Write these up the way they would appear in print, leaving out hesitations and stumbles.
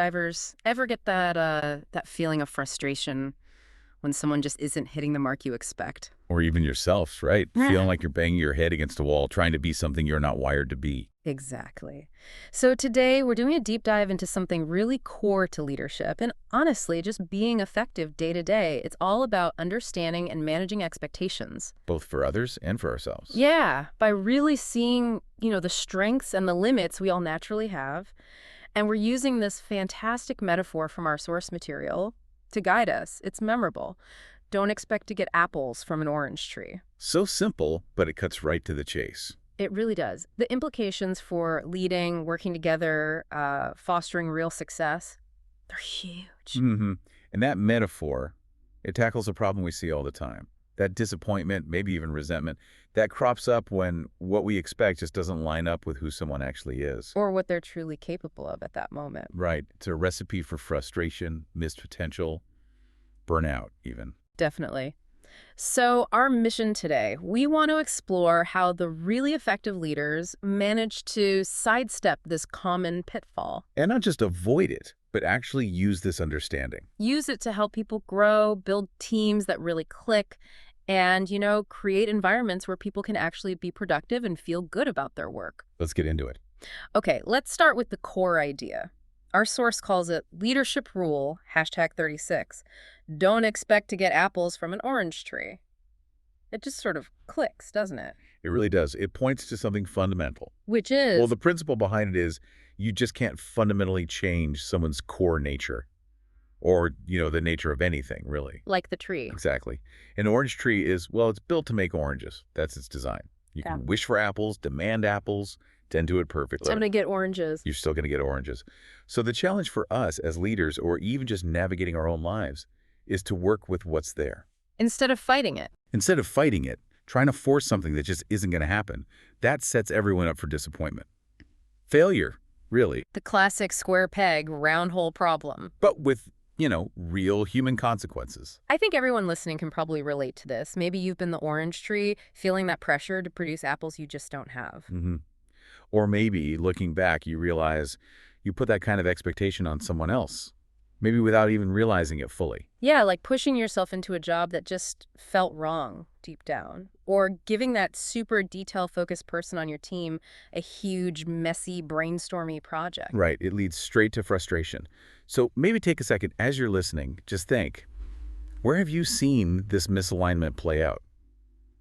Divers ever get that feeling of frustration when someone just isn't hitting the mark you expect? Or even yourself, right? Yeah. Feeling like you're banging your head against a wall, trying to be something you're not wired to be. Exactly. So today we're doing a deep dive into something really core to leadership and honestly, just being effective day to day. It's all about understanding and managing expectations. Both for others and for ourselves. Yeah, by really seeing, the strengths and the limits we all naturally have. And we're using this fantastic metaphor from our source material to guide us. It's memorable. Don't expect to get apples from an orange tree. So simple, but it cuts right to the chase. It really does. The implications for leading, working together, fostering real success, they're huge. Mm-hmm. And that metaphor, it tackles a problem we see all the time. That disappointment, maybe even resentment, that crops up when what we expect just doesn't line up with who someone actually is. Or what they're truly capable of at that moment. Right. It's a recipe for frustration, missed potential, burnout even. Definitely. So our mission today, we want to explore how the really effective leaders manage to sidestep this common pitfall. And not just avoid it, but actually use this understanding. Use it to help people grow, build teams that really click, and, create environments where people can actually be productive and feel good about their work. Let's get into it. Okay, let's start with the core idea. Our source calls it leadership rule, #36. Don't expect to get apples from an orange tree. It just sort of clicks, doesn't it? It really does. It points to something fundamental. Which is, Well, the principle behind it is you just can't fundamentally change someone's core nature or, the nature of anything, really. like the tree. Exactly. An orange tree is, well, it's built to make oranges. That's its design. You Yeah. can wish for apples, demand apples, tend to it perfectly. I'm going to get oranges. You're still going to get oranges. So the challenge for us as leaders, or even just navigating our own lives, is to work with what's there. Instead of fighting it. Instead of fighting it, trying to force something that just isn't going to happen, that sets everyone up for disappointment. Failure, really, The classic square peg, round hole problem. but with, real human consequences. I think everyone listening can probably relate to this. Maybe you've been the orange tree, feeling that pressure to produce apples you just don't have. Hmm. Or maybe, looking back, you realize you put that kind of expectation on someone else, maybe without even realizing it fully. Yeah, like pushing yourself into a job that just felt wrong deep down. Or giving that super detail-focused person on your team a huge, messy, brainstormy project. Right, it leads straight to frustration. So maybe take a second as you're listening, just think, where have you seen this misalignment play out?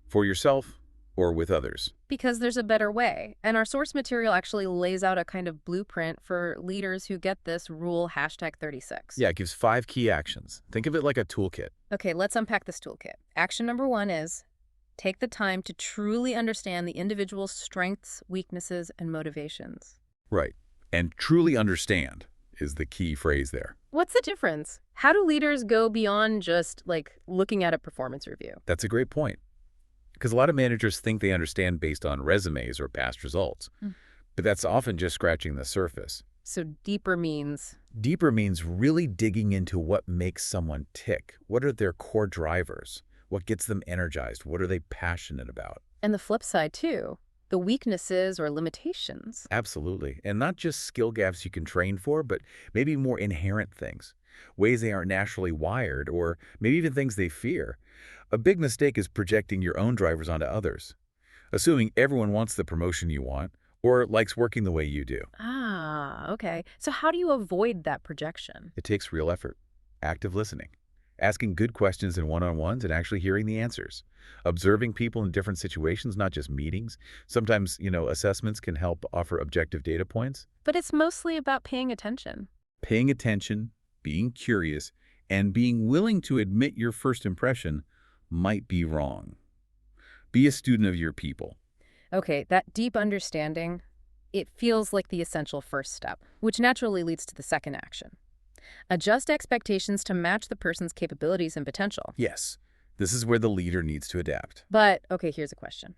For yourself or with others? Because there's a better way. And our source material actually lays out a kind of blueprint for leaders who get this rule #36. Yeah, it gives 5 key actions. Think of it like a toolkit. Okay, let's unpack this toolkit. Action number 1 is take the time to truly understand the individual's strengths, weaknesses, and motivations. Right, and truly understand is the key phrase there. What's the difference? How do leaders go beyond just, looking at a performance review? That's a great point. Because a lot of managers think they understand based on resumes or past results. But that's often just scratching the surface. So deeper means, Deeper means really digging into what makes someone tick. What are their core drivers? What gets them energized? What are they passionate about? and the flip side too, the weaknesses or limitations. Absolutely. And not just skill gaps you can train for, but maybe more inherent things. Ways they aren't naturally wired, or maybe even things they fear. A big mistake is projecting your own drivers onto others, assuming everyone wants the promotion you want or likes working the way you do. Ah, okay. So how do you avoid that projection? It takes real effort, active listening, asking good questions in one-on-ones and actually hearing the answers, observing people in different situations, not just meetings. Sometimes, assessments can help offer objective data points. But it's mostly about paying attention. Paying attention, being curious, and being willing to admit your first impression might be wrong. Be a student of your people. Okay, that deep understanding, it feels like the essential first step, which naturally leads to the second action. Adjust expectations to match the person's capabilities and potential. Yes, this is where the leader needs to adapt. But, okay, here's a question.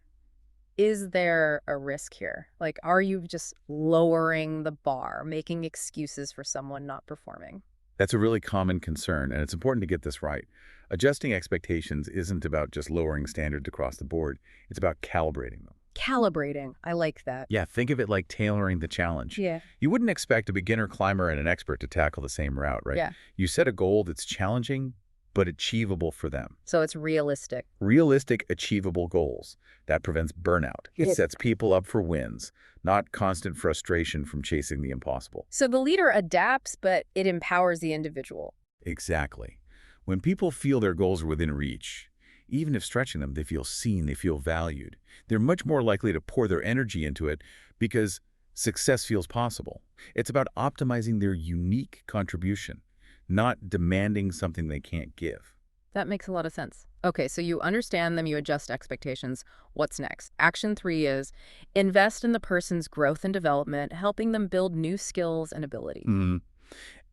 Is there a risk here? Are you just lowering the bar, making excuses for someone not performing? That's a really common concern, and it's important to get this right. Adjusting expectations isn't about just lowering standards across the board. It's about calibrating them. Calibrating. I like that. Yeah, think of it like tailoring the challenge. Yeah. You wouldn't expect a beginner climber and an expert to tackle the same route, right? Yeah. You set a goal that's challenging but achievable for them. So it's realistic. Realistic, achievable goals. That prevents burnout. It Yeah. sets people up for wins, not constant frustration from chasing the impossible. So the leader adapts, but it empowers the individual. Exactly. When people feel their goals are within reach, even if stretching them, they feel seen, they feel valued. They're much more likely to pour their energy into it because success feels possible. It's about optimizing their unique contribution, not demanding something they can't give. That makes a lot of sense. Okay, so you understand them, you adjust expectations. What's next? Action 3 is invest in the person's growth and development, helping them build new skills and ability.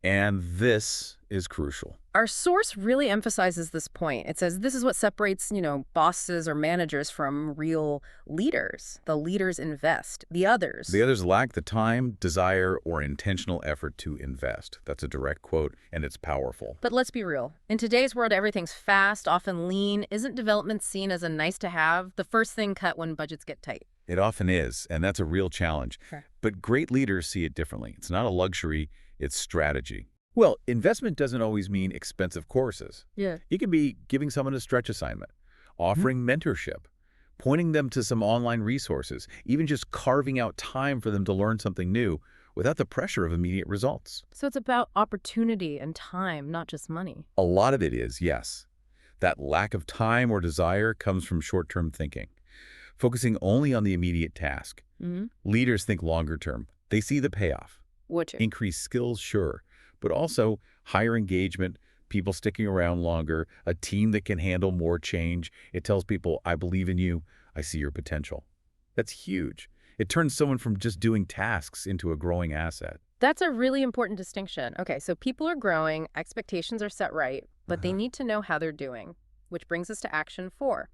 And this is crucial. Our source really emphasizes this point. It says this is what separates, bosses or managers from real leaders. The leaders invest. The others. The others lack the time, desire, or intentional effort to invest. That's a direct quote, and it's powerful. But let's be real. In today's world, everything's fast, often lean. Isn't development seen as a nice to have, the first thing cut when budgets get tight? It often is, and that's a real challenge. Sure. But great leaders see it differently. It's not a luxury, it's strategy. Well, investment doesn't always mean expensive courses. Yeah. It can be giving someone a stretch assignment, offering mentorship, pointing them to some online resources, even just carving out time for them to learn something new without the pressure of immediate results. So it's about opportunity and time, not just money. A lot of it is, yes. That lack of time or desire comes from short-term thinking, focusing only on the immediate task. Leaders think longer term. They see the payoff. Which Increased skills, sure, but also higher engagement, people sticking around longer, a team that can handle more change. It tells people, I believe in you, I see your potential. That's huge. It turns someone from just doing tasks into a growing asset. That's a really important distinction. Okay, so people are growing, expectations are set right, but they need to know how they're doing, which brings us to action 4.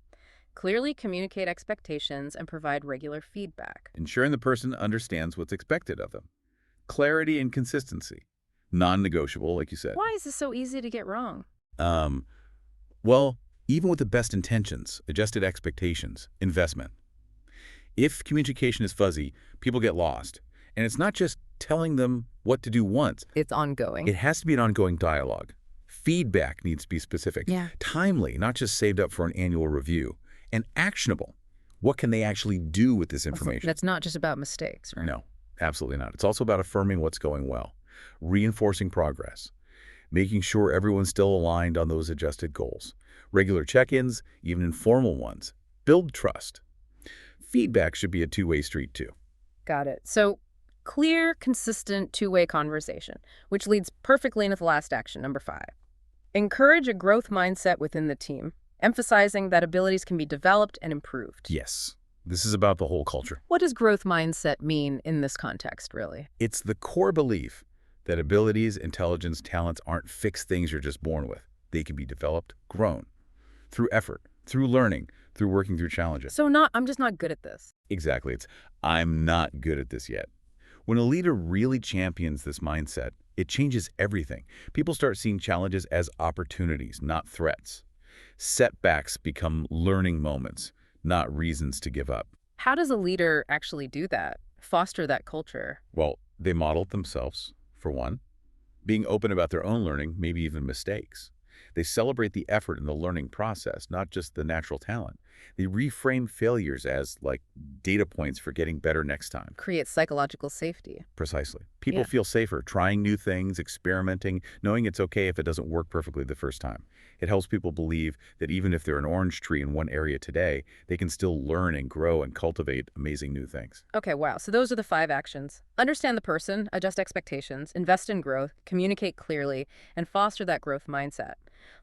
Clearly communicate expectations and provide regular feedback. Ensuring the person understands what's expected of them. Clarity and consistency. Non-negotiable, like you said. Why is this so easy to get wrong? Well, even with the best intentions, adjusted expectations, investment. If communication is fuzzy, people get lost. And it's not just telling them what to do once. It's ongoing. It has to be an ongoing dialogue. Feedback needs to be specific. Yeah. Timely, not just saved up for an annual review. And actionable. What can they actually do with this information? That's not just about mistakes, right? No, absolutely not. It's also about affirming what's going well, reinforcing progress, making sure everyone's still aligned on those adjusted goals. Regular check-ins, even informal ones, build trust. Feedback should be a two-way street too. Got it. So clear, consistent, two-way conversation, which leads perfectly into the last action, number 5. Encourage a growth mindset within the team, emphasizing that abilities can be developed and improved. Yes, this is about the whole culture. What does growth mindset mean in this context, really? It's the core belief that abilities, intelligence, talents aren't fixed things you're just born with. They can be developed, grown, through effort, through learning, through working through challenges. So I'm just not good at this. Exactly. It's, I'm not good at this yet. When a leader really champions this mindset, it changes everything. People start seeing challenges as opportunities, not threats. Setbacks become learning moments, not reasons to give up. How does a leader actually do that, foster that culture? Well, they model it themselves, for one, being open about their own learning, maybe even mistakes. They celebrate the effort in the learning process, not just the natural talent. They reframe failures as, like, data points for getting better next time. Create psychological safety. Precisely. People Yeah. feel safer trying new things, experimenting, knowing it's okay if it doesn't work perfectly the first time. It helps people believe that even if they're an orange tree in one area today, they can still learn and grow and cultivate amazing new things. Okay, wow. So those are the 5 actions. Understand the person, adjust expectations, invest in growth, communicate clearly, and foster that growth mindset.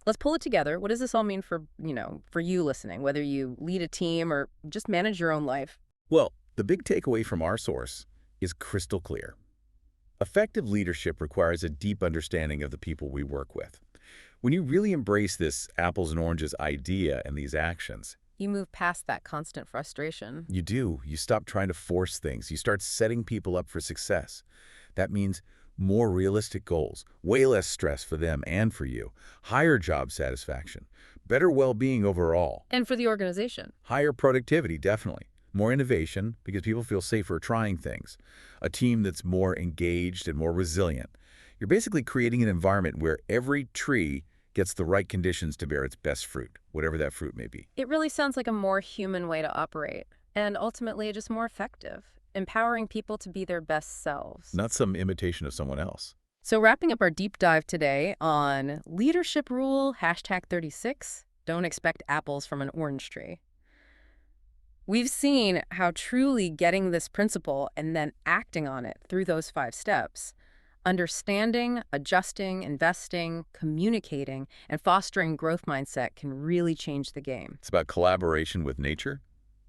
Let's pull it together. What does this all mean for, for you listening, whether you lead a team or just manage your own life? Well, the big takeaway from our source is crystal clear. Effective leadership requires a deep understanding of the people we work with. When you really embrace this apples and oranges idea and these actions, You move past that constant frustration. you do. You stop trying to force things. You start setting people up for success. That means more realistic goals, way less stress for them and for you, higher job satisfaction, better well-being overall, And for the organization. higher productivity, definitely, more innovation because people feel safer trying things, a team that's more engaged and more resilient. You're basically creating an environment where every tree gets the right conditions to bear its best fruit, whatever that fruit may be. It really sounds like a more human way to operate, and ultimately just more effective, empowering people to be their best selves. Not some imitation of someone else. So wrapping up our deep dive today on leadership rule, #36, don't expect apples from an orange tree. We've seen how truly getting this principle and then acting on it through those 5 steps, understanding, adjusting, investing, communicating, and fostering growth mindset can really change the game. It's about collaboration with nature,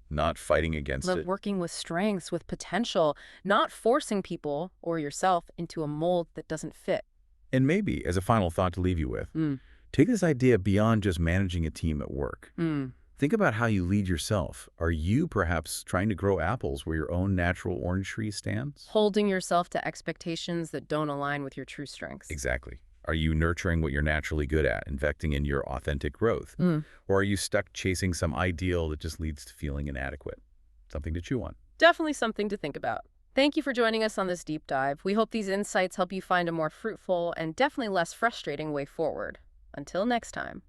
not fighting against Love it. working with strengths, with potential, not forcing people or yourself into a mold that doesn't fit. And maybe, as a final thought to leave you with, Mm. take this idea beyond just managing a team at work. Mm. Think about how you lead yourself. Are you perhaps trying to grow apples where your own natural orange tree stands? Holding yourself to expectations that don't align with your true strengths. Exactly. Are you nurturing what you're naturally good at, investing in your authentic growth? Mm. Or are you stuck chasing some ideal that just leads to feeling inadequate? Something to chew on. Definitely something to think about. Thank you for joining us on this deep dive. We hope these insights help you find a more fruitful and definitely less frustrating way forward. Until next time.